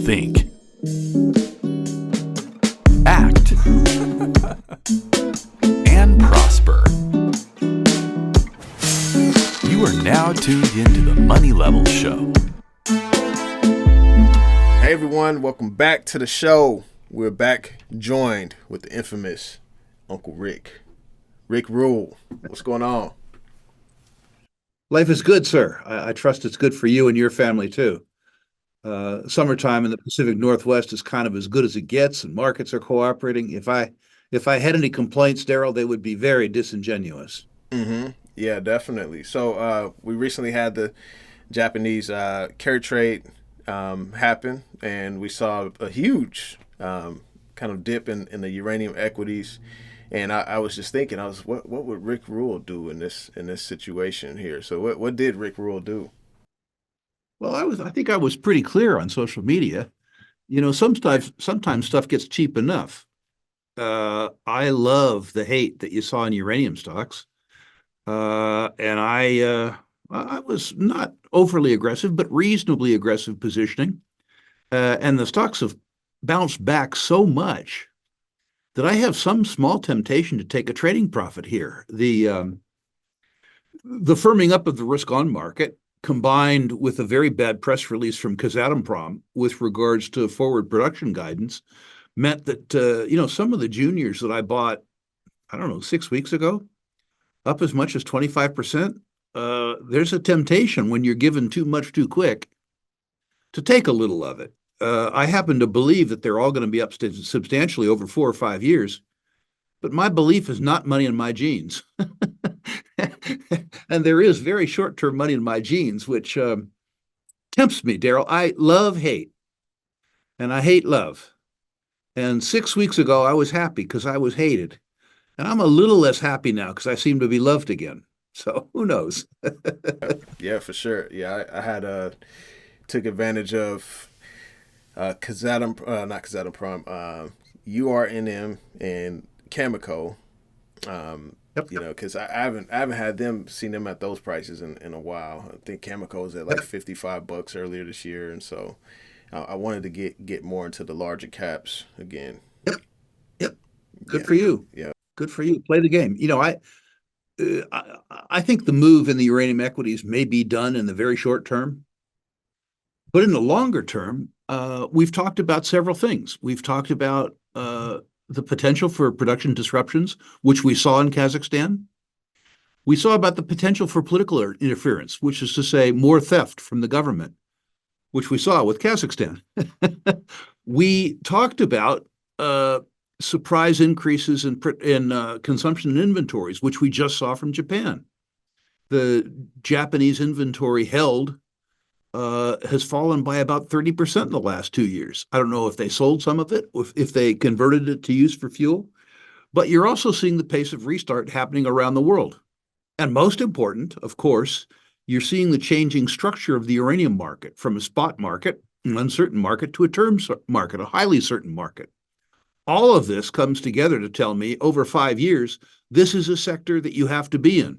think, act, and prosper. You are now tuned into the Money Level Show. Hey everyone, welcome back to the show. We're back joined with the infamous Uncle Rick. Rick Rule, what's going on? Life is good, sir. I trust it's good for you and your family too. Summertime in the Pacific Northwest is kind of as good as it gets, and markets are cooperating. If I had any complaints, Daryl, they would be very disingenuous. Mm-hmm. Yeah, definitely. So we recently had the Japanese carry trade happen, and we saw a huge kind of dip in the uranium equities. And I was just thinking, what would Rick Rule do in this situation here? So what did Rick Rule do? Well, I think I was pretty clear on social media. You know, sometimes stuff gets cheap enough. I love the hate that you saw in uranium stocks, and I was not overly aggressive, but reasonably aggressive positioning. And the stocks have bounced back so much that I have some small temptation to take a trading profit here. The firming up of the risk-on market, combined with a very bad press release from Kazatomprom with regards to forward production guidance, meant that some of the juniors that I bought, I don't know, 6 weeks ago, up as much as 25%. There's a temptation when you're given too much too quick to take a little of it. I happen to believe that they're all going to be up substantially over 4 or 5 years, but my belief is not money in my jeans. And there is very short-term money in my jeans, which tempts me, Daryl. I love hate, and I hate love. And 6 weeks ago, I was happy because I was hated. And I'm a little less happy now because I seem to be loved again. So who knows? Yeah, for sure. Yeah, I had took advantage of not Kazatomprom, URNM and Cameco. Yep. Because I haven't had seen them at those prices in a while. I think Cameco was at like $55 earlier this year, and so I wanted to get more into the larger caps again. Yep. Good for you. Yeah. Good for you. Play the game. I think the move in the uranium equities may be done in the very short term, but in the longer term, we've talked about several things. We've talked about the potential for production disruptions, which we saw in Kazakhstan. We saw about the potential for political interference, which is to say more theft from the government, which we saw with Kazakhstan. We talked about surprise increases in consumption and inventories, which we just saw from Japan. The Japanese inventory held has fallen by about 30% in the last 2 years. I don't know if they sold some of it, if they converted it to use for fuel, but you're also seeing the pace of restart happening around the world. And most important, of course, you're seeing the changing structure of the uranium market from a spot market, an uncertain market, to a term market, a highly certain market. All of this comes together to tell me over 5 years, this is a sector that you have to be in.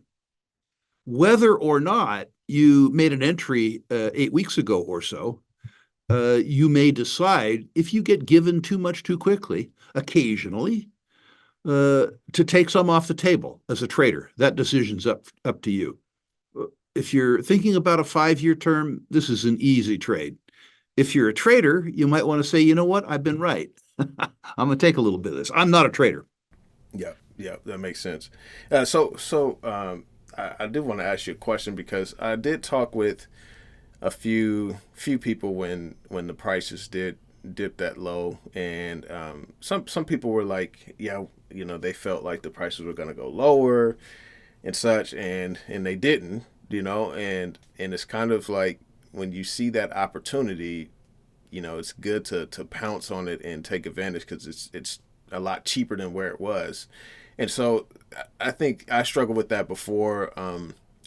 Whether or not you made an entry 8 weeks ago or so, you may decide, if you get given too much too quickly, occasionally, to take some off the table as a trader. That decision's up to you. If you're thinking about a 5-year term, this is an easy trade. If you're a trader, you might want to say, you know what, I've been right. I'm going to take a little bit of this. I'm not a trader. Yeah, that makes sense. I did want to ask you a question because I did talk with a few people when the prices did dip that low, and some people were like, yeah, they felt like the prices were going to go lower and such, and they didn't, and it's kind of like when you see that opportunity, it's good to pounce on it and take advantage because it's a lot cheaper than where it was. And so I think I struggled with that before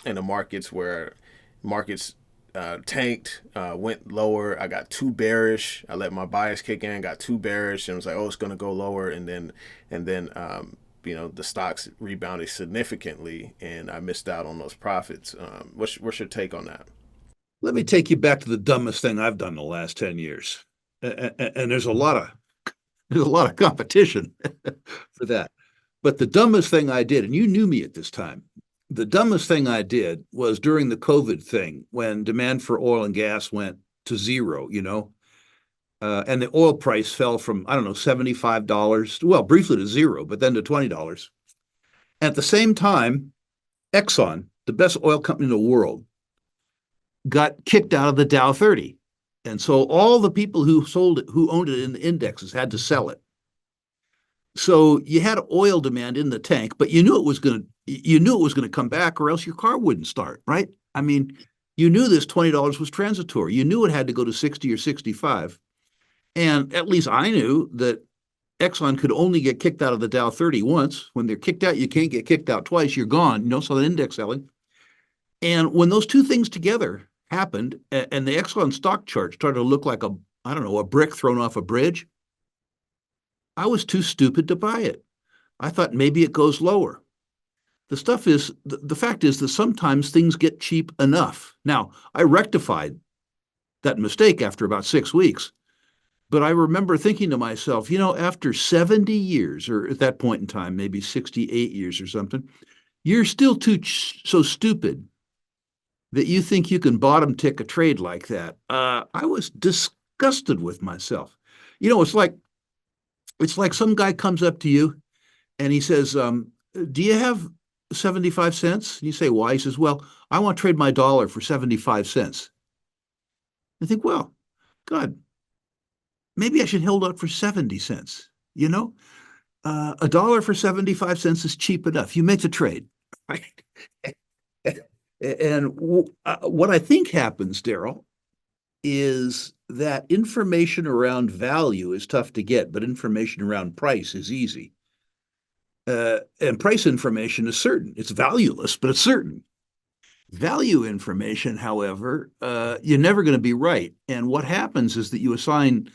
in the markets where markets tanked, went lower. I got too bearish. I let my bias kick in, got too bearish, and was like, oh, it's going to go lower. And then the stocks rebounded significantly, and I missed out on those profits. What's your take on that? Let me take you back to the dumbest thing I've done the last 10 years. And there's a lot of competition for that. But the dumbest thing I did, and you knew me at this time, the dumbest thing I did was during the COVID thing when demand for oil and gas went to zero, and the oil price fell from, I don't know, $75, well, briefly to zero, but then to $20. At the same time, Exxon, the best oil company in the world, got kicked out of the Dow 30. And so all the people who sold it, who owned it in the indexes, had to sell it. So you had oil demand in the tank, but you knew it was going to come back, or else your car wouldn't start, right? I mean, you knew this $20 was transitory. You knew it had to go to 60 or 65. And at least I knew that Exxon could only get kicked out of the Dow 30 once. When they're kicked out, you can't get kicked out twice. You're gone, so the index selling. And when those two things together happened, and the Exxon stock chart started to look like I don't know, a brick thrown off a bridge, I was too stupid to buy it. I thought maybe it goes lower. The fact is that sometimes things get cheap enough. Now, I rectified that mistake after about 6 weeks, but I remember thinking to myself, after 70 years, or at that point in time, maybe 68 years or something, you're still so stupid that you think you can bottom tick a trade like that. I was disgusted with myself. It's like some guy comes up to you and he says, do you have 75 cents? And you say, why? He says, well, I want to trade my dollar for 75 cents. I think, well, God, maybe I should hold up for 70 cents. A dollar for 75 cents is cheap enough. You make the trade, right? And what I think happens, Daryl, is that information around value is tough to get, but information around price is easy. And price information is certain. It's valueless, but it's certain. Value information, however, you're never going to be right. And what happens is that you assign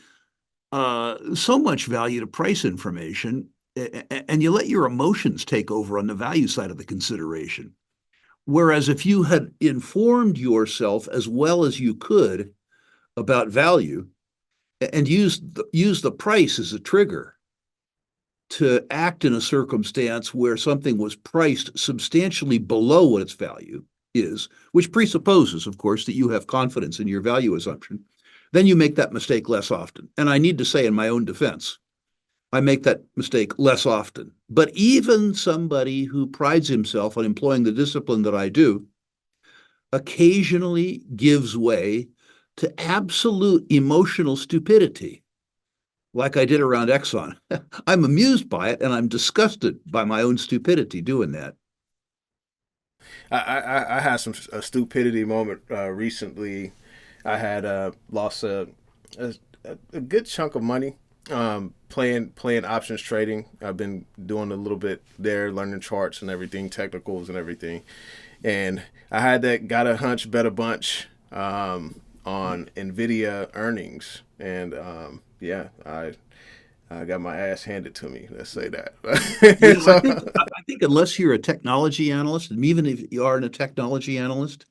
so much value to price information, and you let your emotions take over on the value side of the consideration. Whereas if you had informed yourself as well as you could about value and used the price as a trigger to act in a circumstance where something was priced substantially below what its value is, which presupposes, of course, that you have confidence in your value assumption, then you make that mistake less often. And I need to say, in my own defense, I make that mistake less often. But even somebody who prides himself on employing the discipline that I do occasionally gives way to absolute emotional stupidity, like I did around Exxon. I'm amused by it, and I'm disgusted by my own stupidity doing that. I had a stupidity moment recently. I had lost a a good chunk of money playing options trading. I've been doing a little bit there, learning charts and everything, technicals and everything. And I had that got a hunch, bet a bunch on Nvidia earnings, and yeah, I got my ass handed to me. Let's say that. I So, think I think unless you're a technology analyst, and even if you aren't a technology analyst,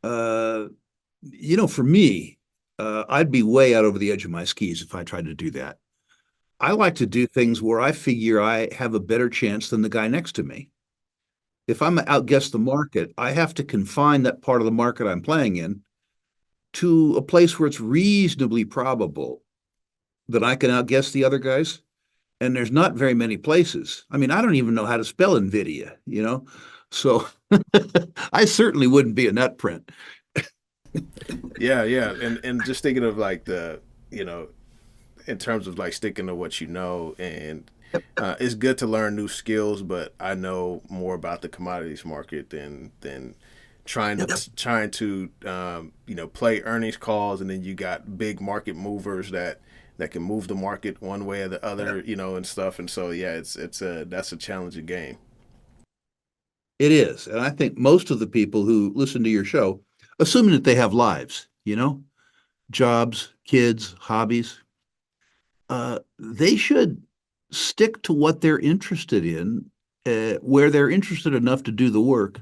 uh, for me, I'd be way out over the edge of my skis if I tried to do that. I like to do things where I figure I have a better chance than the guy next to me. If I'm outguess the market, I have to confine that part of the market I'm playing in to a place where it's reasonably probable that I can outguess the other guys. And there's not very many places. I mean, I don't even know how to spell NVIDIA. So I certainly wouldn't be a nut print. yeah, yeah, and just thinking of like you know, in terms of like sticking to what you know, and it's good to learn new skills, but I know more about the commodities market than trying to play earnings calls, and then you got big market movers that can move the market one way or the other, and stuff. And so yeah, that's a challenging game. It is. And I think most of the people who listen to your show, assuming that they have lives, jobs, kids, hobbies, they should stick to what they're interested in, where they're interested enough to do the work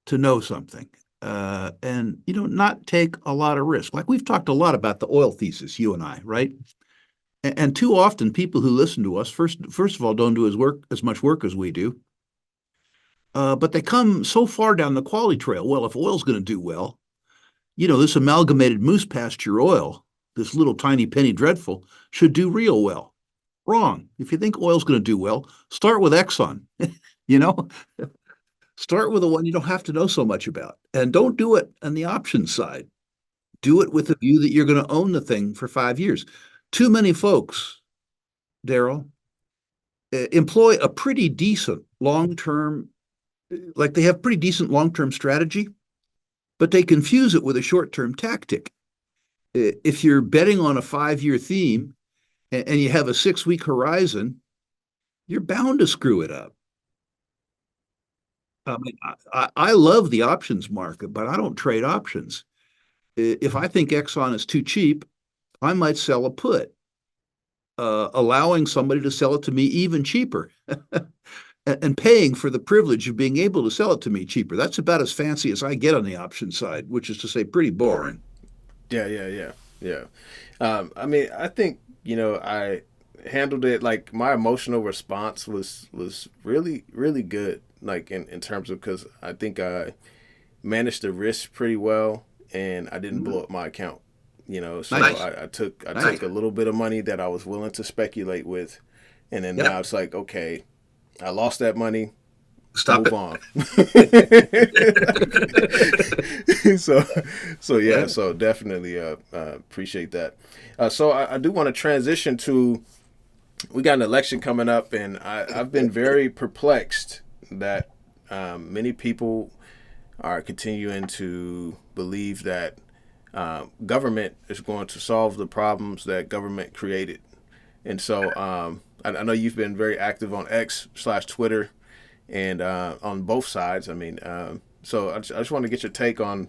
to know something. and not take a lot of risk. Like we've talked a lot about the oil thesis, you and I, right? And too often, people who listen to us first of all don't do as much work as we do, but they come so far down the quality trail. Well, if oil's going to do well, this amalgamated moose pasture oil, this little tiny penny dreadful, should do real well. Wrong. If you think oil's going to do well, start with Exxon. you know, Start with the one you don't have to know so much about, and don't do it on the options side. Do it with the view that you're going to own the thing for 5 years. Too many folks, Daryl, employ a pretty decent long-term, like they have pretty decent long-term strategy, but they confuse it with a short-term tactic. If you're betting on a 5-year theme and you have a 6-week horizon, you're bound to screw it up. I mean, I love the options market, but I don't trade options. If I think Exxon is too cheap, I might sell a put, allowing somebody to sell it to me even cheaper and paying for the privilege of being able to sell it to me cheaper. That's about as fancy as I get on the option side, which is to say pretty boring. Yeah. I mean, I think I handled it like my emotional response was really really good. Like in terms of because I think I managed the risk pretty well, and I didn't blow up my account. So Nice. I took Nice. a little bit of money that I was willing to speculate with, and then now Yep. it's like okay, I lost that money. Stop Move it. on. so yeah, Yeah. so definitely appreciate that. So I do want to transition to we got an election coming up, and I've been very perplexed that many people are continuing to believe that government is going to solve the problems that government created. And so I know you've been very active on X/Twitter and on both sides. I mean, so I just want to get your take on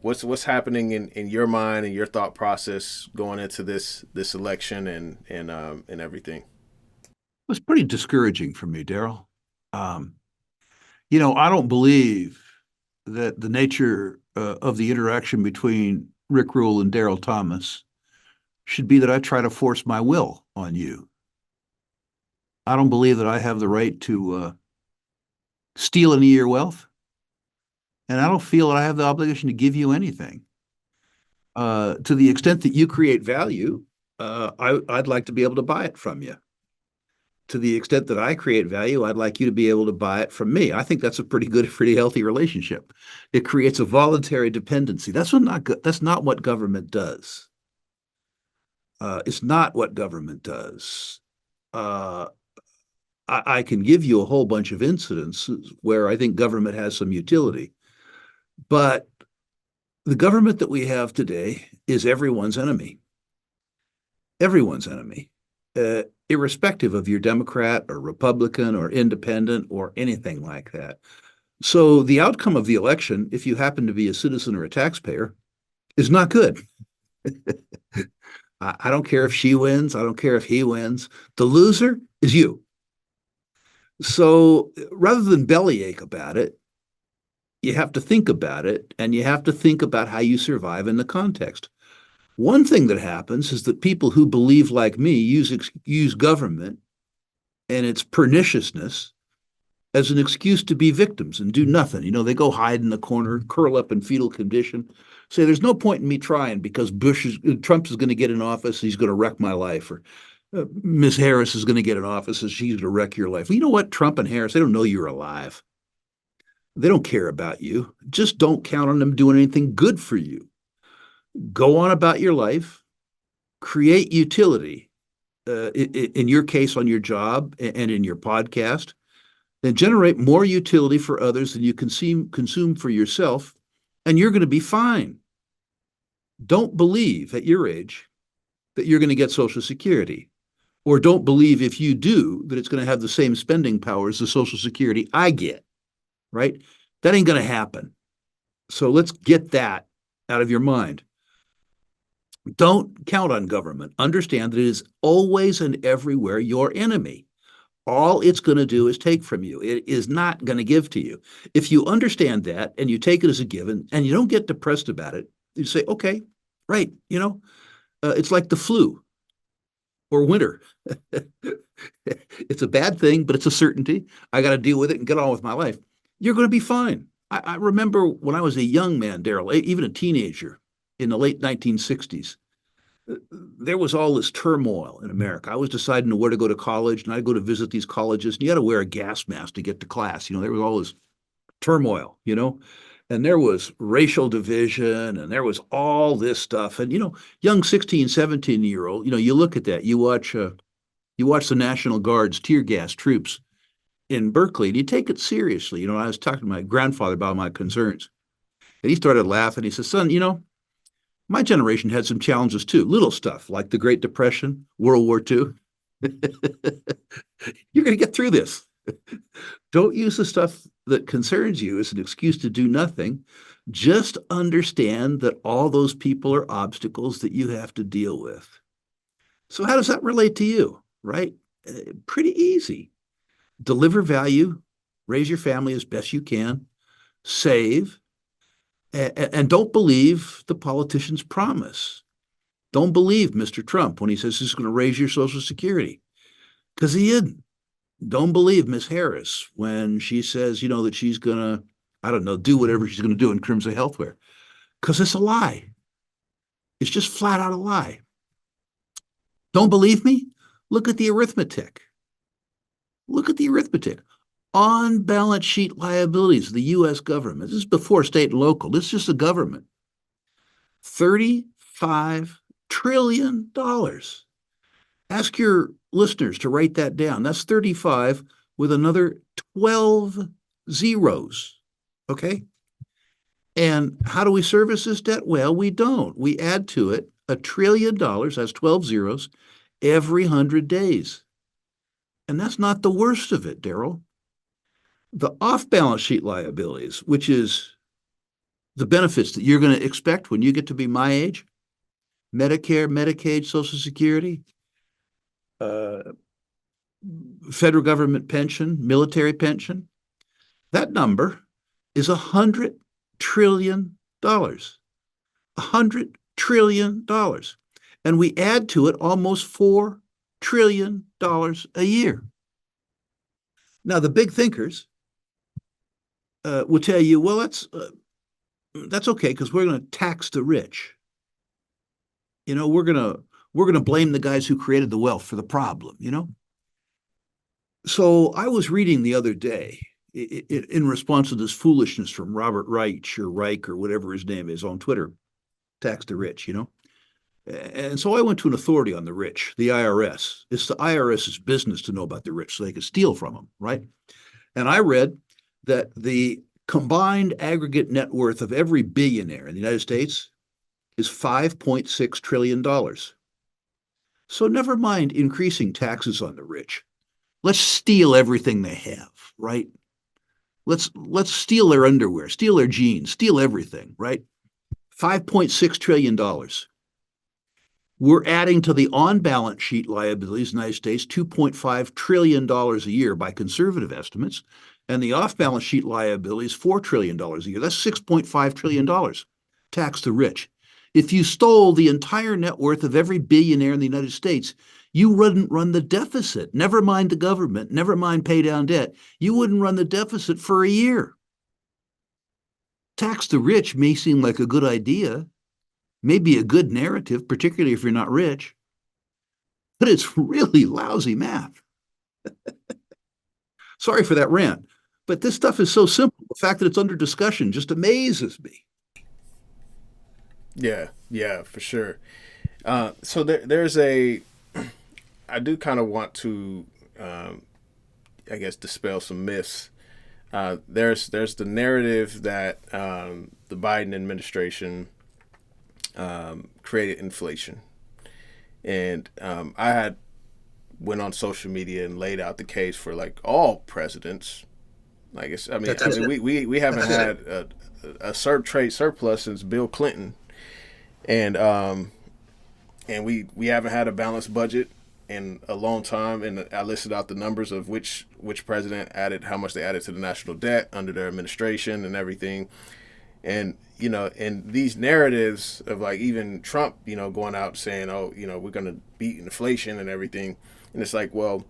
what's happening in your mind and your thought process going into this election and everything. It was pretty discouraging for me, Daryl. Um, I don't believe that the nature of the interaction between Rick Rule and Daryl Thomas should be that I try to force my will on you. I don't believe that I have the right to steal any of your wealth, and I don't feel that I have the obligation to give you anything. To the extent that you create value, I'd like to be able to buy it from you. To the extent that I create value, I'd like you to be able to buy it from me. I think that's a pretty healthy relationship. It creates a voluntary dependency. That's not what government does. It's not what government does. Uh, I can give you a whole bunch of incidents where I think government has some utility, but the government that we have today is everyone's enemy. Everyone's enemy. Irrespective of your Democrat or Republican or independent or anything like that. So the outcome of the election, if you happen to be a citizen or a taxpayer, is not good. I don't care if she wins. I don't care if he wins. The loser is you. So rather than bellyache about it, you have to think about it, and you have to think about how you survive in the context. One thing that happens is that people who believe like me use government and its perniciousness as an excuse to be victims and do nothing. They go hide in the corner, curl up in fetal condition, say there's no point in me trying because Trump is going to get in office, he's going to wreck my life, or Miss Harris is going to get in office and she's going to wreck your life. Well, you know what? Trump and Harris, they don't know you're alive. They don't care about you. Just don't count on them doing anything good for you. Go on about your life, create utility, in your case on your job and in your podcast, then generate more utility for others than you consume for yourself, and you're going to be fine. Don't believe at your age that you're going to get Social Security, or don't believe if you do that it's going to have the same spending power as the Social Security I get, right? That ain't going to happen. So let's get that out of your mind. Don't count on government. Understand that it is always and everywhere your enemy. All it's going to do is take from you. It is not going to give to you. If you understand that and you take it as a given and you don't get depressed about it, you say, okay, right, it's like the flu or winter. It's a bad thing, but it's a certainty. I got to deal with it and get on with my life. You're going to be fine. I remember when I was a young man, Daryl, even a teenager in the late 1960s, there was all this turmoil in America. I was deciding where to go to college, and I'd go to visit these colleges, and you had to wear a gas mask to get to class. There was all this turmoil, and there was racial division, and there was all this stuff. And, young 16, 17-year-old, you look at that, you watch the National Guard's tear gas troops in Berkeley, and you take it seriously. I was talking to my grandfather about my concerns, and he started laughing. He says, son, my generation had some challenges too, little stuff like the Great Depression, World War II. You're going to get through this. Don't use the stuff that concerns you as an excuse to do nothing. Just understand that all those people are obstacles that you have to deal with. So how does that relate to you, right? Pretty easy. Deliver value, raise your family as best you can, save, and don't believe the politician's promise. Don't believe Mr. Trump when he says he's going to raise your Social Security, because he didn't. Don't believe Ms. Harris when she says, that she's going to, I don't know, do whatever she's going to do in terms of healthcare, because it's a lie. It's just flat out a lie. Don't believe me? Look at the arithmetic. Look at the arithmetic. On balance sheet liabilities of the U.S. government. This is before state and local. This is just the government. $35 trillion. Ask your listeners to write that down. That's 35 with another 12 zeros. Okay? And how do we service this debt? Well, we don't. We add to it $1 trillion, that's 12 zeros, every 100 days. And that's not the worst of it, Daryl. The off-balance sheet liabilities, which is the benefits that you're going to expect when you get to be my age, Medicare, Medicaid, Social Security, federal government pension, military pension, that number is $100 trillion. $100 trillion. And we add to it almost $4 trillion a year. Now, the big thinkers will tell you, well, that's okay because we're going to tax the rich. We're going to blame the guys who created the wealth for the problem. So I was reading the other day in response to this foolishness from Robert Reich or whatever his name is on Twitter, tax the rich. And so I went to an authority on the rich, the IRS. It's the IRS's business to know about the rich so they can steal from them, right? And I read that the combined aggregate net worth of every billionaire in the United States is $5.6 trillion. So never mind increasing taxes on the rich. Let's steal everything they have, right? Let's steal their underwear, steal their jeans, steal everything, right? $5.6 trillion. We're adding to the on-balance sheet liabilities in the United States $2.5 trillion a year by conservative estimates, and the off-balance sheet liabilities $4 trillion a year. That's $6.5 trillion. Tax the rich. If you stole the entire net worth of every billionaire in the United States, you wouldn't run the deficit. Never mind the government, never mind pay down debt. You wouldn't run the deficit for a year. Tax the rich may seem like a good idea, maybe a good narrative, particularly if you're not rich, but it's really lousy math. Sorry for that rant, but this stuff is so simple. The fact that it's under discussion just amazes me. Yeah, for sure. So there's I do kind of want to, I guess, dispel some myths. There's the narrative that the Biden administration created inflation, and I had went on social media and laid out the case for like all presidents. Like we haven't had a trade surplus since Bill Clinton, and we haven't had a balanced budget in a long time, and I listed out the numbers of which president added how much they added to the national debt under their administration and everything. And and these narratives of like even Trump, going out saying, oh, we're going to beat inflation and everything, and it's like, well,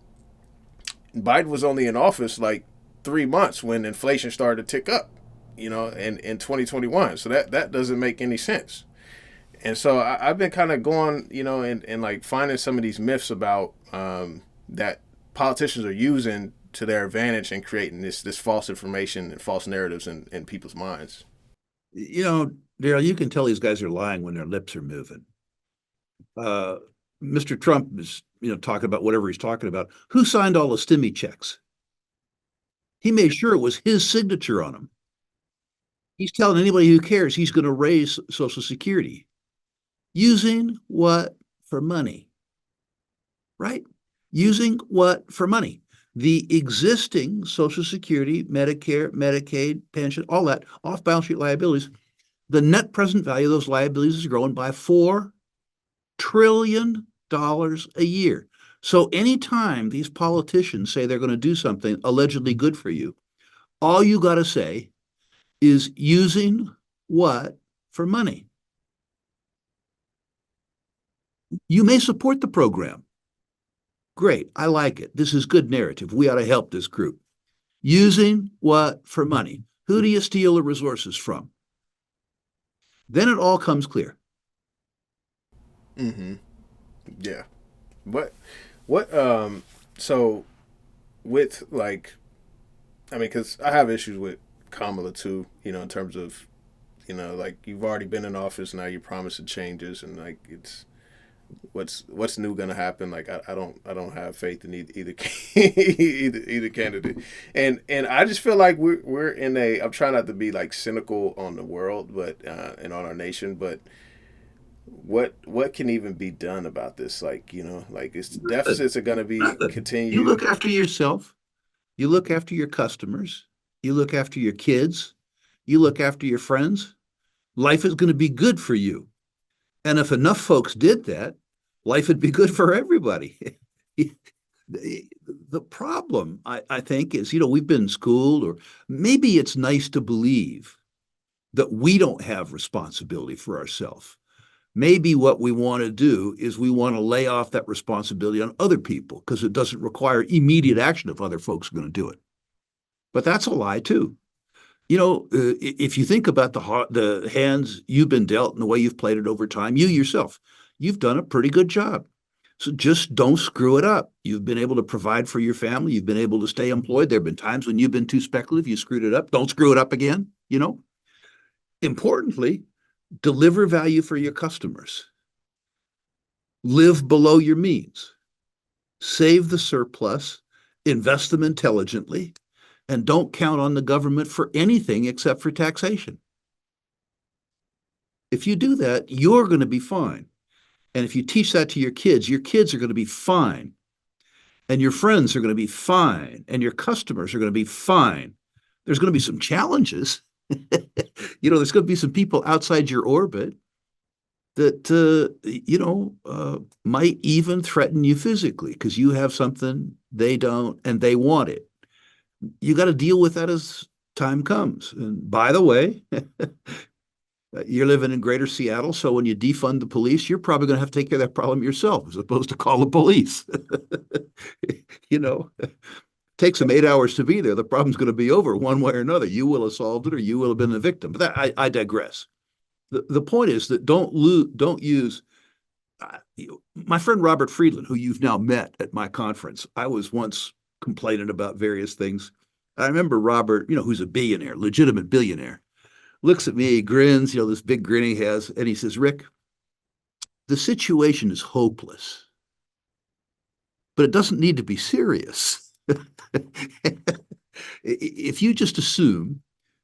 Biden was only in office like 3 months when inflation started to tick up, in 2021. So that doesn't make any sense. And so I've been kind of going, and like finding some of these myths about that politicians are using to their advantage and creating this false information and false narratives in people's minds. Daryl, you can tell these guys are lying when their lips are moving. Mr. Trump is, talking about whatever he's talking about. Who signed all the stimmy checks? He made sure it was his signature on them. He's telling anybody who cares he's going to raise Social Security. Using what for money? Right? Using what for money? The existing Social Security, Medicare, Medicaid, pension, all that off-balance sheet liabilities, the net present value of those liabilities is growing by $4 trillion a year. So anytime these politicians say they're going to do something allegedly good for you, all you got to say is using what for money? You may support the program. Great, I like it. This is good narrative. We ought to help this group. Using what for money? Who do you steal the resources from? Then it all comes clear. Mm-hmm. Yeah. So with like, I mean, because I have issues with Kamala too, in terms of, like you've already been in office, now you're promising changes, and like it's what's new gonna happen. Like I don't have faith in either either candidate, and I just feel like we're in a. I'm trying not to be like cynical on the world, but and on our nation, but what can even be done about this? Like like it's deficits are gonna be continued. You look after yourself. You look after your customers. You look after your kids. You look after your friends. Life is going to be good for you. And if enough folks did that, life would be good for everybody. The problem, I think, is, we've been schooled, or maybe it's nice to believe that we don't have responsibility for ourselves. Maybe what we want to do is we want to lay off that responsibility on other people because it doesn't require immediate action if other folks are going to do it. But that's a lie too. If you think about the hands you've been dealt and the way you've played it over time, you yourself, you've done a pretty good job. So just don't screw it up. You've been able to provide for your family. You've been able to stay employed. There have been times when you've been too speculative. You screwed it up. Don't screw it up again. Importantly, deliver value for your customers. Live below your means. Save the surplus. Invest them intelligently. And don't count on the government for anything except for taxation. If you do that, you're going to be fine. And if you teach that to your kids are going to be fine. And your friends are going to be fine. And your customers are going to be fine. There's going to be some challenges. There's going to be some people outside your orbit that, might even threaten you physically because you have something they don't and they want it. You got to deal with that as time comes. And by the way, you're living in greater Seattle, so when you defund the police, you're probably going to have to take care of that problem yourself as opposed to call the police. Takes them 8 hours to be there. The problem's going to be over one way or another. You will have solved it or you will have been the victim. But I digress. The point is that don't use my friend Robert Friedland, who you've now met at my conference. I was once complaining about various things. I remember Robert, who's a billionaire, legitimate billionaire, looks at me, he grins, this big grin he has, and he says, Rick, the situation is hopeless, but it doesn't need to be serious. If you just assume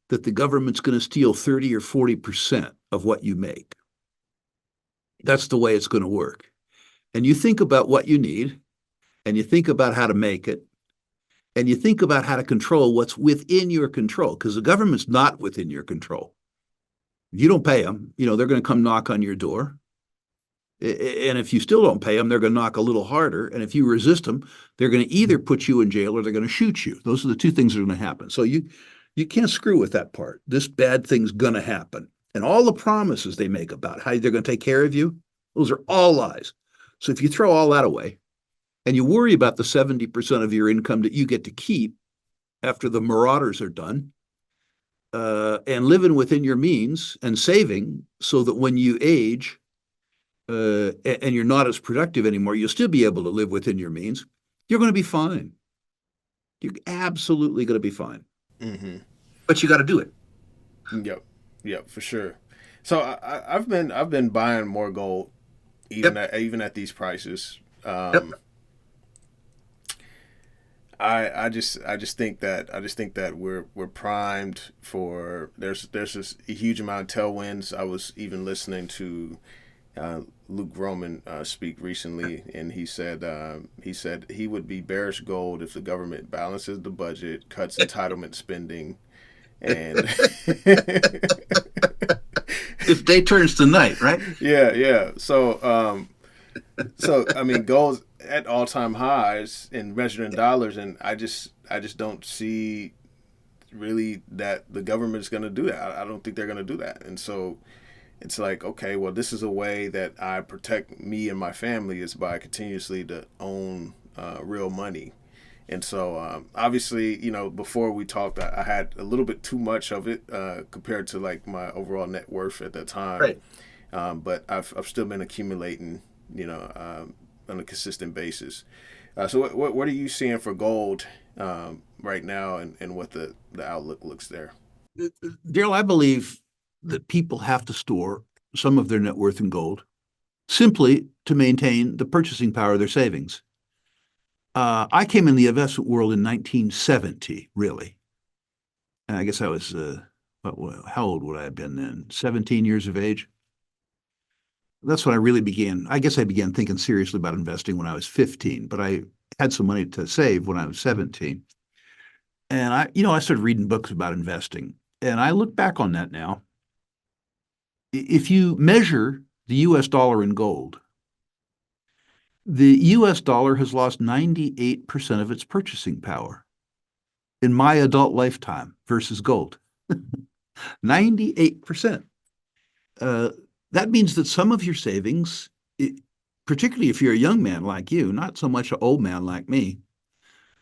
that the government's going to steal 30 or 40% of what you make, that's the way it's going to work. And you think about what you need, and you think about how to make it, and you think about how to control what's within your control, because the government's not within your control. If you don't pay them, they're going to come knock on your door. And if you still don't pay them, they're going to knock a little harder. And if you resist them, they're going to either put you in jail or they're going to shoot you. Those are the two things that are going to happen. So you can't screw with that part. This bad thing's going to happen. And all the promises they make about how they're going to take care of you, those are all lies. So if you throw all that away and you worry about the 70% of your income that you get to keep after the marauders are done, and living within your means and saving so that when you age and you're not as productive anymore, you'll still be able to live within your means, you're going to be fine. You're absolutely going to be fine. Mm-hmm. But you got to do it. Yep, for sure. So I've been buying more gold even at these prices. I just think that we're primed for there's this a huge amount of tailwinds. I was even listening to Luke Roman speak recently, and he said he would be bearish gold if the government balances the budget, cuts entitlement spending, and if day turns to night, right? Yeah. So I mean, gold's at all-time highs and measured in dollars, and I just don't see really that the government is going to do that. I don't think they're going to do that, and so it's like, okay, well, this is a way that I protect me and my family is by continuously to own real money. And so obviously, before we talked, I had a little bit too much of it compared to like my overall net worth at that time. Right. But I've still been accumulating, on a consistent basis. So what are you seeing for gold right now, and what the outlook looks there? Daryl, I believe that people have to store some of their net worth in gold simply to maintain the purchasing power of their savings. I came in the investment world in 1970, really. And I guess I was, how old would I have been then? 17 years of age. That's when I really began. I guess I began thinking seriously about investing when I was 15, but I had some money to save when I was 17. And I started reading books about investing. And I look back on that now. If you measure the US dollar in gold, the US dollar has lost 98% of its purchasing power in my adult lifetime versus gold. 98%. That means that some of your savings, particularly if you're a young man like you, not so much an old man like me,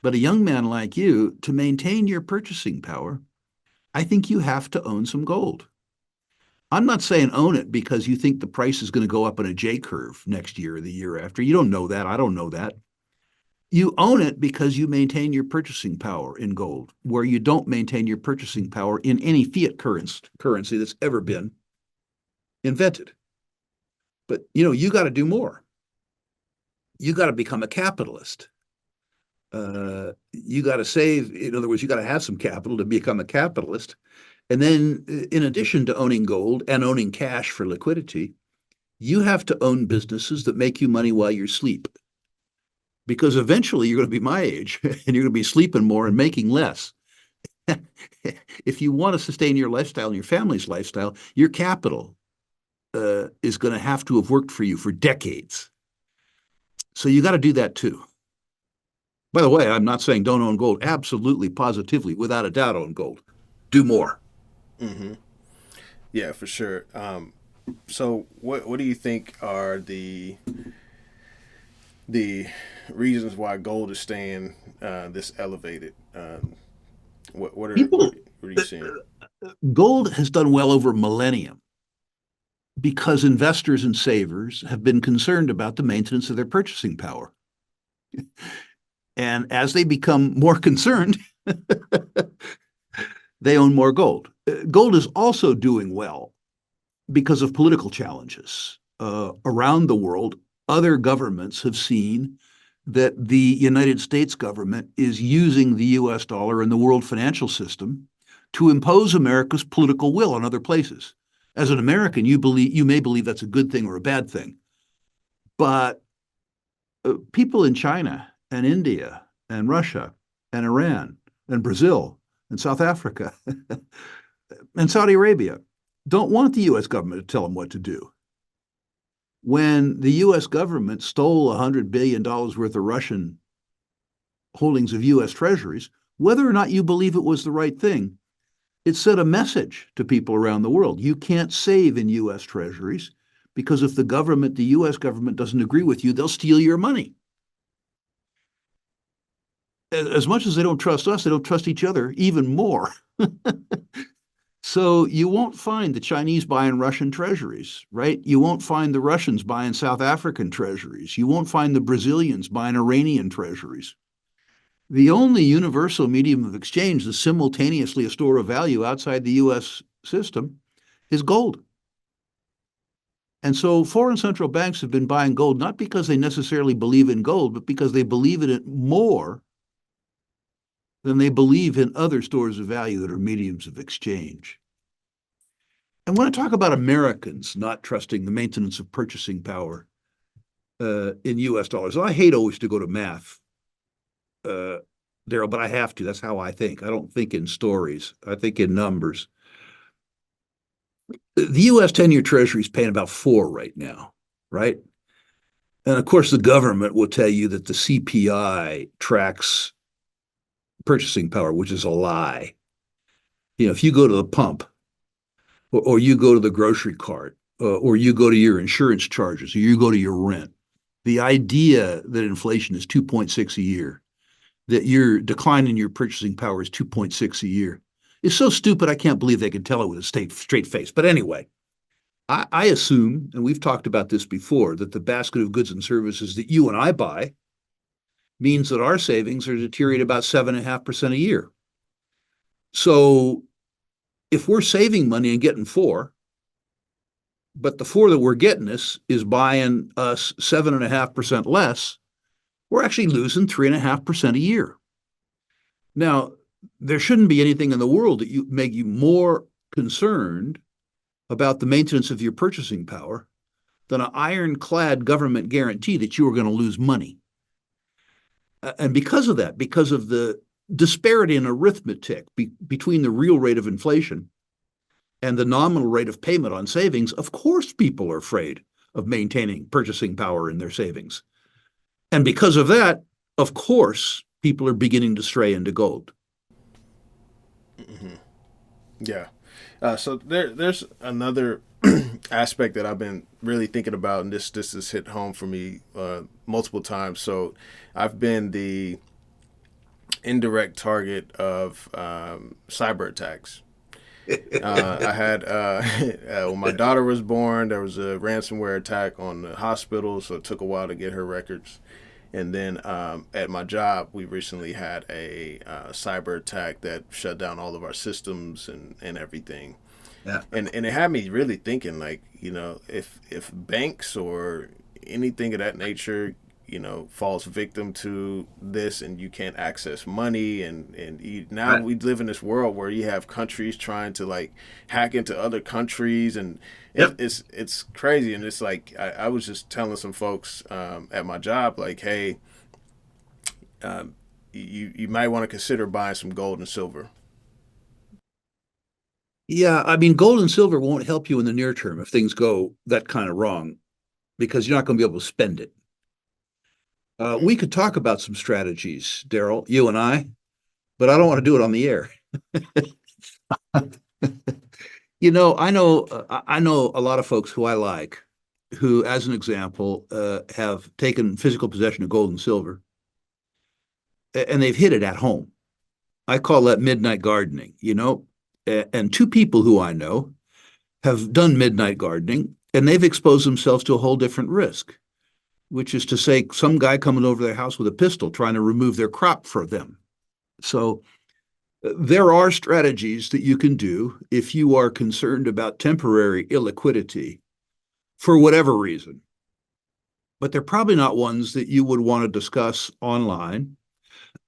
but a young man like you, to maintain your purchasing power, I think you have to own some gold. I'm not saying own it because you think the price is going to go up in a J curve next year or the year after. You don't know that. I don't know that. You own it because you maintain your purchasing power in gold, where you don't maintain your purchasing power in any fiat currency that's ever been invented. But, you got to do more. You got to become a capitalist. You got to save. In other words, you got to have some capital to become a capitalist. And then in addition to owning gold and owning cash for liquidity, you have to own businesses that make you money while you sleep. Because eventually you're going to be my age and you're going to be sleeping more and making less. If you want to sustain your lifestyle and your family's lifestyle, your capital is going to have to have worked for you for decades. So you got to do that too. By the way, I'm not saying don't own gold. Absolutely, positively, without a doubt, own gold. Do more. Mm-hmm. Yeah, for sure. So what do you think are the reasons why gold is staying this elevated? What are you seeing? Gold has done well over millennium because investors and savers have been concerned about the maintenance of their purchasing power. And as they become more concerned, they own more gold. Gold is also doing well because of political challenges. Around the world, other governments have seen that the United States government is using the US dollar and the world financial system to impose America's political will on other places. As an American, you may believe that's a good thing or a bad thing. But people in China and India and Russia and Iran and Brazil and South Africa and Saudi Arabia don't want the US government to tell them what to do. When the U.S. government stole $100 billion worth of Russian holdings of U.S. treasuries, whether or not you believe it was the right thing, it sent a message to people around the world. You can't save in U.S. treasuries because if the U.S. government doesn't agree with you, they'll steal your money. As much as they don't trust us, they don't trust each other even more. So you won't find the Chinese buying Russian treasuries, right? You won't find the Russians buying South African treasuries. You won't find the Brazilians buying Iranian treasuries. The only universal medium of exchange that's simultaneously a store of value outside the U.S. system is gold. And so foreign central banks have been buying gold not because they necessarily believe in gold, but because they believe in it more than they believe in other stores of value that are mediums of exchange. I want to talk about Americans not trusting the maintenance of purchasing power in U.S. dollars. I hate always to go to math, Daryl, but I have to. That's how I think. I don't think in stories. I think in numbers. The U.S. 10-year Treasury is paying about 4 right now, right? And of course, the government will tell you that the CPI tracks purchasing power, which is a lie. If you go to the pump or you go to the grocery cart or you go to your insurance charges or you go to your rent, the idea that inflation is 2.6 a year, that your decline in your purchasing power is 2.6 a year, is so stupid I can't believe they can tell it with a straight face. But anyway, I assume, and we've talked about this before, that the basket of goods and services that you and I buy means that our savings are deteriorating about 7.5% a year. So if we're saving money and getting 4, but the 4 that we're getting is buying us 7.5% less, we're actually losing 3.5% a year. Now, there shouldn't be anything in the world that make you more concerned about the maintenance of your purchasing power than an ironclad government guarantee that you are going to lose money. And because of that, because of the disparity in arithmetic between the real rate of inflation and the nominal rate of payment on savings, of course people are afraid of maintaining purchasing power in their savings. And because of that, of course, people are beginning to stray into gold. Mm-hmm. Yeah. So there's another aspect that I've been really thinking about, and this has hit home for me multiple times. So I've been the indirect target of cyber attacks. I had when my daughter was born, there was a ransomware attack on the hospital, so it took a while to get her records. And then at my job, we recently had a cyber attack that shut down all of our systems and everything. Yeah. And it had me really thinking, like, if banks or anything of that nature, falls victim to this and you can't access money now Right. we live in this world where you have countries trying to like hack into other countries and Yep. it's crazy. And it's like I was just telling some folks at my job, like, hey, you might want to consider buying some gold and silver. Yeah, I mean, gold and silver won't help you in the near term if things go that kind of wrong because you're not going to be able to spend it. We could talk about some strategies, Daryl, you and I, but I don't want to do it on the air. I know a lot of folks who I like, who, as an example, have taken physical possession of gold and silver, and they've hid it at home. I call that midnight gardening. And 2 people who I know have done midnight gardening, and they've exposed themselves to a whole different risk, which is to say some guy coming over their house with a pistol trying to remove their crop for them. So there are strategies that you can do if you are concerned about temporary illiquidity for whatever reason. But they're probably not ones that you would want to discuss online.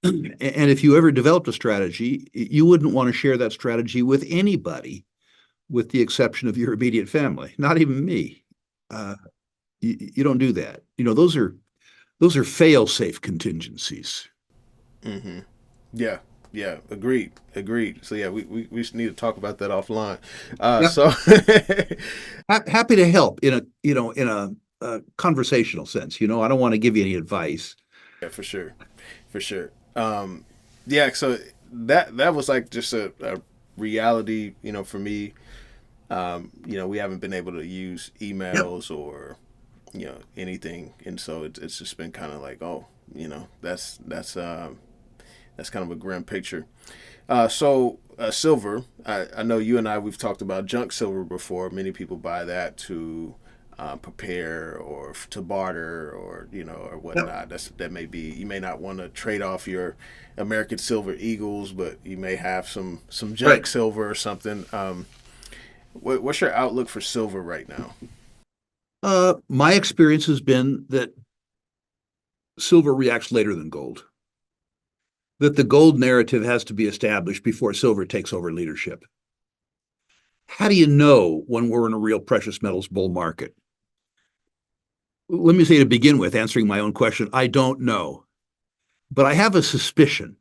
And if you ever developed a strategy, you wouldn't want to share that strategy with anybody, with the exception of your immediate family, not even me. You don't do that. Those are fail-safe contingencies. Mm-hmm. Yeah. Yeah, agreed. So yeah, we just need to talk about that offline. Yep. So Happy to help in a conversational sense. I don't want to give you any advice. Yeah, for sure, for sure. Yeah, so that was like just a reality, for me. We haven't been able to use Yep. emails or anything, and so it's just been kind of like, oh, that's kind of a grim picture. Silver. I know you and we've talked about junk silver before. Many people buy that to prepare or to barter or or Yep. whatnot. That may be, you may not want to trade off your American silver eagles, but you may have some Right. junk silver or something. What's your outlook for silver right now? My experience has been that silver reacts later than gold. That the gold narrative has to be established before silver takes over leadership. How do you know when we're in a real precious metals bull market? Let me say to begin with, answering my own question, I don't know, but I have a suspicion.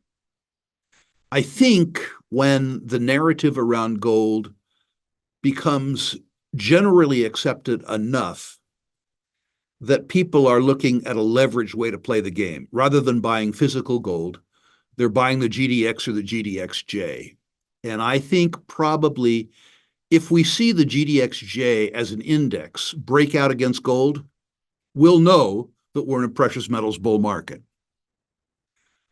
I think when the narrative around gold becomes generally accepted enough that people are looking at a leveraged way to play the game. Rather than buying physical gold, they're buying the GDX or the GDXJ. And I think probably if we see the GDXJ as an index break out against gold, we'll know that we're in a precious metals bull market.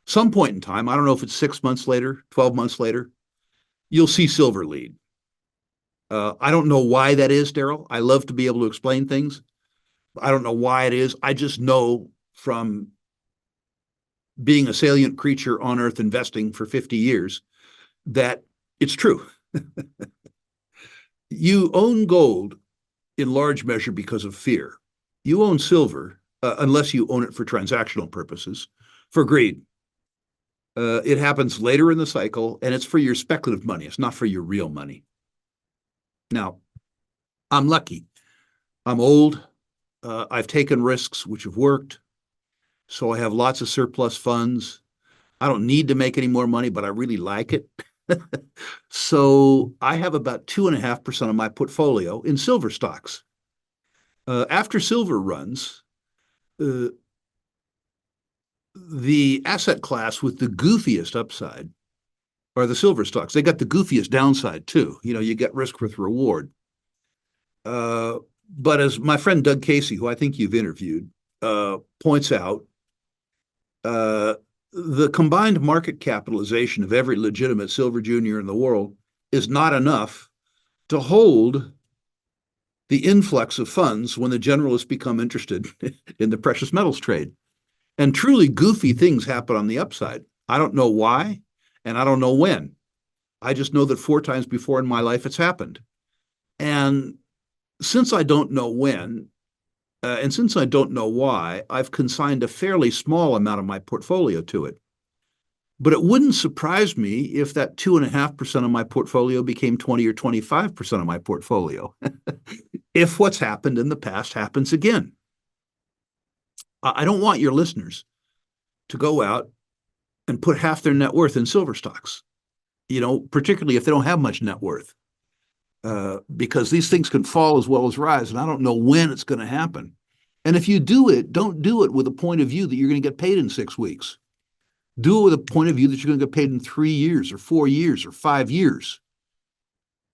Some point in time, I don't know if it's 6 months later, 12 months later, you'll see silver lead. I don't know why that is, Daryl. I love to be able to explain things. I don't know why it is. I just know from being a salient creature on Earth investing for 50 years that it's true. You own gold in large measure because of fear. You own silver, unless you own it for transactional purposes, for greed. It happens later in the cycle, and it's for your speculative money. It's not for your real money. Now, I'm lucky. I'm old. I've taken risks which have worked. So I have lots of surplus funds. I don't need to make any more money, but I really like it. So I have about 2.5% of my portfolio in silver stocks. After silver runs, uh, the asset class with the goofiest upside are the silver stocks. They got the goofiest downside too. You get risk with reward. Uh, but as my friend Doug Casey, who I think you've interviewed, points out, uh, the combined market capitalization of every legitimate silver junior in the world is not enough to hold the influx of funds when the generalists become interested in the precious metals trade. And truly goofy things happen on the upside. I don't know why, and I don't know when. I just know that 4 times before in my life it's happened. And since I don't know when, and since I don't know why, I've consigned a fairly small amount of my portfolio to it. But it wouldn't surprise me if that 2.5% of my portfolio became 20 or 25% of my portfolio. If what's happened in the past happens again. I don't want your listeners to go out and put half their net worth in silver stocks, particularly if they don't have much net worth, because these things can fall as well as rise, and I don't know when it's going to happen. And if you do it, don't do it with a point of view that you're going to get paid in 6 weeks. Do it with a point of view that you're going to get paid in 3 years or 4 years or 5 years.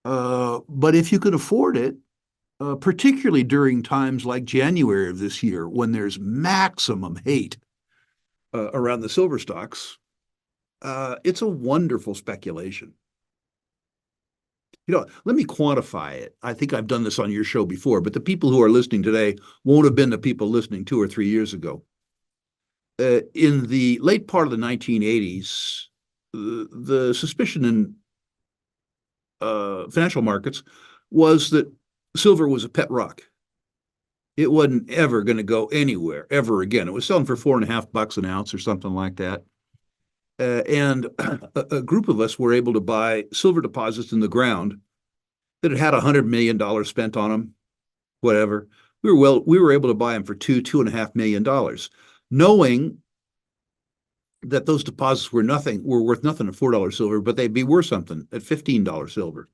But if you can afford it, particularly during times like January of this year, when there's maximum hate around the silver stocks, it's a wonderful speculation. Let me quantify it. I think I've done this on your show before, but the people who are listening today won't have been the people listening 2 or 3 years ago. In the late part of the 1980s, the suspicion in financial markets was that silver was a pet rock. It wasn't ever going to go anywhere ever again. It was selling for $4.50 an ounce or something like that. And a group of us were able to buy silver deposits in the ground that had $100 million spent on them, whatever. We were able to buy them for $2.5 million, knowing that those deposits were worth nothing at $4 silver, but they'd be worth something at $15 silver.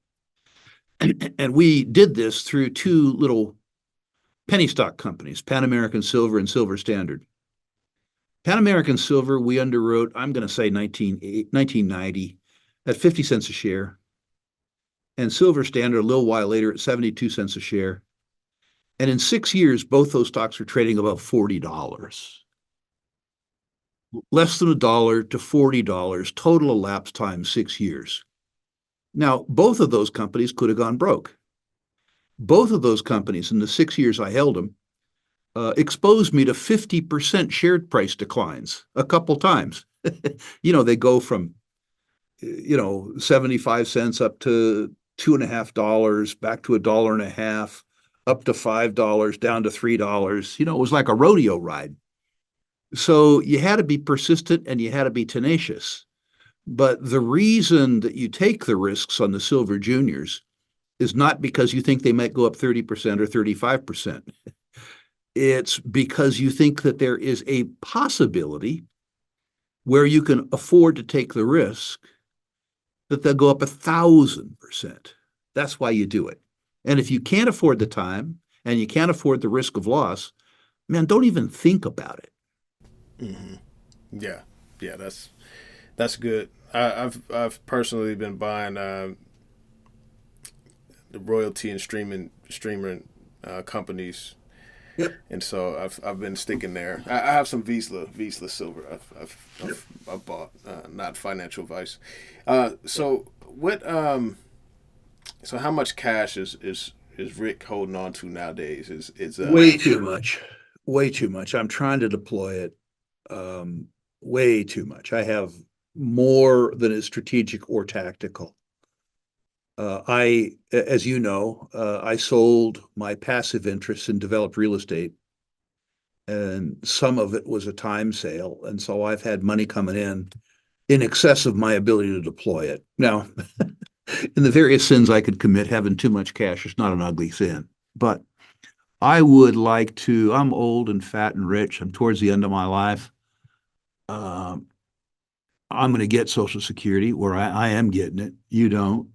And we did this through two little Penny stock companies, Pan American Silver and Silver Standard. Pan American Silver, we underwrote, I'm going to say 1990 at 50 cents a share, and Silver Standard a little while later at 72 cents a share. And in 6 years, both those stocks are trading about $40. Less than $1 to $40, total elapsed time 6 years. Now, both of those companies could have gone broke. Both of those companies, in the 6 years I held them, exposed me to 50% share price declines a couple times. They go from 75 cents up to $2.50, back to $1.50, up to $5, down to $3. It was like a rodeo ride. So you had to be persistent and you had to be tenacious. But the reason that you take the risks on the silver juniors is not because you think they might go up 30% or 35%. It's because you think that there is a possibility where you can afford to take the risk that they'll go up 1,000%. That's why you do it. And if you can't afford the time and you can't afford the risk of loss, man, don't even think about it. Mm-hmm. Yeah, yeah, that's good. I've personally been buying the royalty and streaming companies. Yep. And so I've been sticking there. I have some Vizsla silver. I've bought, not financial advice. So what? So how much cash is Rick holding on to nowadays? Is Way too much. Way too much. I'm trying to deploy it. Way too much. I have more than is strategic or tactical. As you know, I sold my passive interests in developed real estate, and some of it was a time sale. And so I've had money coming in excess of my ability to deploy it. Now, in the various sins I could commit, having too much cash is not an ugly sin. But I would like to, I'm old and fat and rich. I'm towards the end of my life. I'm going to get Social Security, where I am getting it. You don't.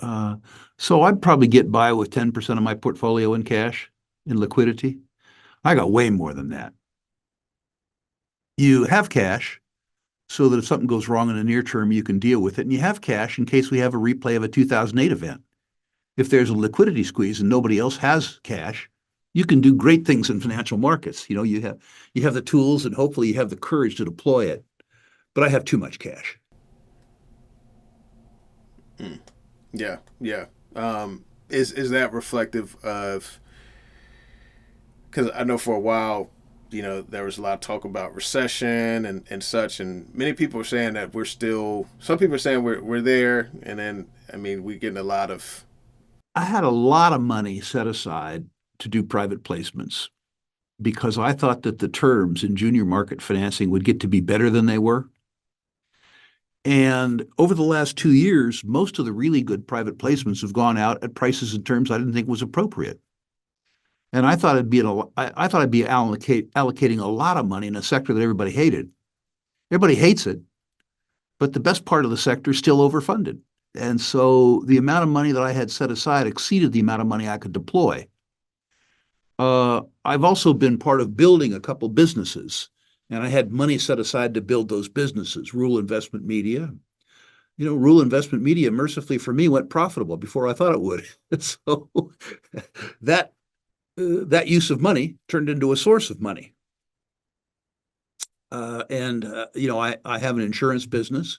Uh, so I'd probably get by with 10% of my portfolio in cash, in liquidity. I got way more than that. You have cash so that if something goes wrong in the near term, you can deal with it. And you have cash in case we have a replay of a 2008 event. If there's a liquidity squeeze and nobody else has cash, you can do great things in financial markets. You have the tools and hopefully you have the courage to deploy it. But I have too much cash. Mm. Yeah, yeah. Is that reflective of? Because I know for a while, there was a lot of talk about recession and such, and many people are saying that we're still. Some people are saying we're there, and then we're getting a lot of. I had a lot of money set aside to do private placements because I thought that the terms in junior market financing would get to be better than they were. And over the last 2 years, most of the really good private placements have gone out at prices and terms I didn't think was appropriate. And I thought I'd be allocating a lot of money in a sector that everybody hated. Everybody hates it, but the best part of the sector is still overfunded. And so the amount of money that I had set aside exceeded the amount of money I could deploy. I've also been part of building a couple businesses, and I had money set aside to build those businesses. Rule Investment Media. Rule Investment Media, mercifully for me, went profitable before I thought it would. So that use of money turned into a source of money. I have an insurance business,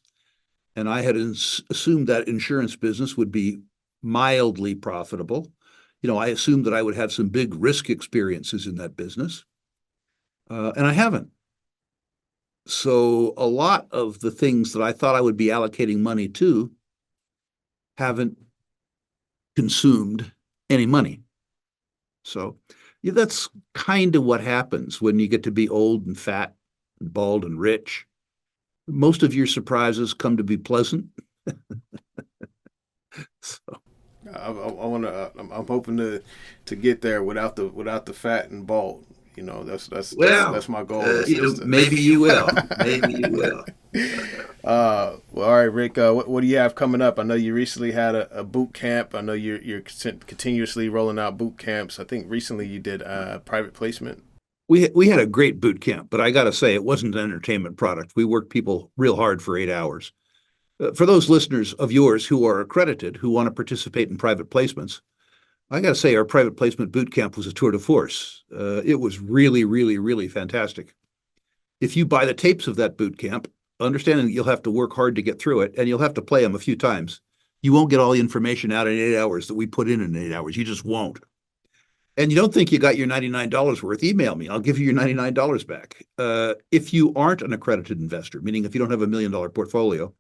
and I had assumed that insurance business would be mildly profitable. I assumed that I would have some big risk experiences in that business, and I haven't. So a lot of the things that I thought I would be allocating money to haven't consumed any money. So yeah, that's kind of what happens when you get to be old and fat and bald and rich. Most of your surprises come to be pleasant. So. I want to. I'm hoping to get there without the fat and bald. That's my goal. Maybe you will. Maybe you will. Well, all right, Rick. What do you have coming up? I know you recently had a boot camp. I know you're continuously rolling out boot camps. I think recently you did private placement. We had a great boot camp, but I got to say it wasn't an entertainment product. We worked people real hard for 8 hours. For those listeners of yours who are accredited, who want to participate in private placements, I got to say our private placement boot camp was a tour de force. It was really, really, really fantastic. If you buy the tapes of that boot camp, understanding that you'll have to work hard to get through it and you'll have to play them a few times, you won't get all the information out in 8 hours that we put in 8 hours. You just won't. And you don't think you got your $99 worth, email me. I'll give you your $99 back. If you aren't an accredited investor, meaning if you don't have $1 million portfolio,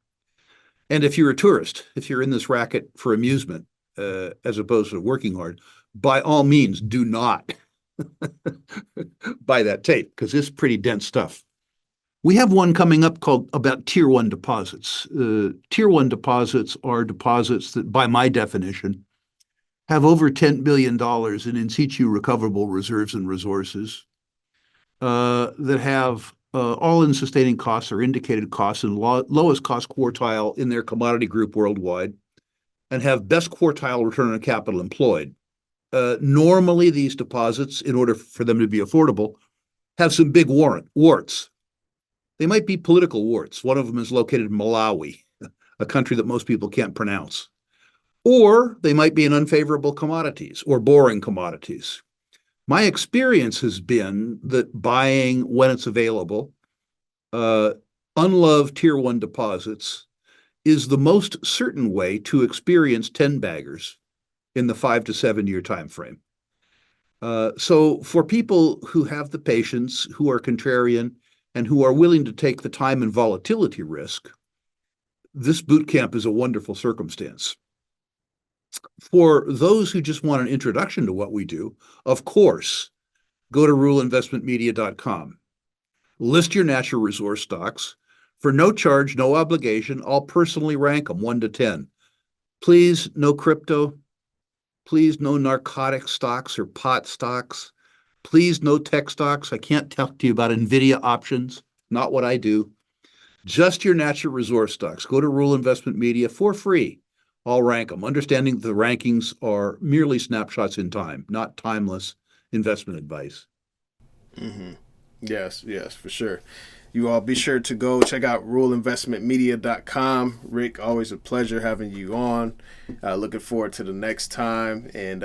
and if you're a tourist, if you're in this racket for amusement, as opposed to working hard, by all means, do not buy that tape because it's pretty dense stuff. We have one coming up called about Tier 1 deposits. Tier 1 deposits are deposits that, by my definition, have over $10 billion in situ recoverable reserves and resources, that have all-in sustaining costs or indicated costs and lowest cost quartile in their commodity group worldwide, and have best quartile return on capital employed. Normally, these deposits, in order for them to be affordable, have some big warts. They might be political warts. One of them is located in Malawi, a country that most people can't pronounce. Or they might be in unfavorable commodities or boring commodities. My experience has been that buying, when it's available, unloved Tier 1 deposits is the most certain way to experience 10-baggers in the 5 to 7 year time frame. So for people who have the patience, who are contrarian, and who are willing to take the time and volatility risk, this boot camp is a wonderful circumstance. For those who just want an introduction to what we do, of course, go to ruleinvestmentmedia.com. List your natural resource stocks. For no charge, no obligation, I'll personally rank them 1 to 10. Please, no crypto. Please, no narcotic stocks or pot stocks. Please, no tech stocks. I can't talk to you about NVIDIA options. Not what I do. Just your natural resource stocks. Go to Rule Investment Media for free. I'll rank them, understanding the rankings are merely snapshots in time, not timeless investment advice. Mm-hmm. Yes, for sure. You all be sure to go check out ruleinvestmentmedia.com. Rick, always a pleasure having you on. Looking forward to the next time. And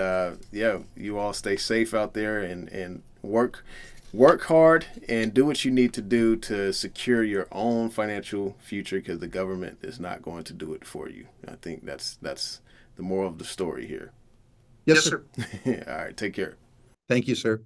you all stay safe out there and work hard and do what you need to do to secure your own financial future, because the government is not going to do it for you. I think that's the moral of the story here. Yes, sir. All right, take care. Thank you, sir.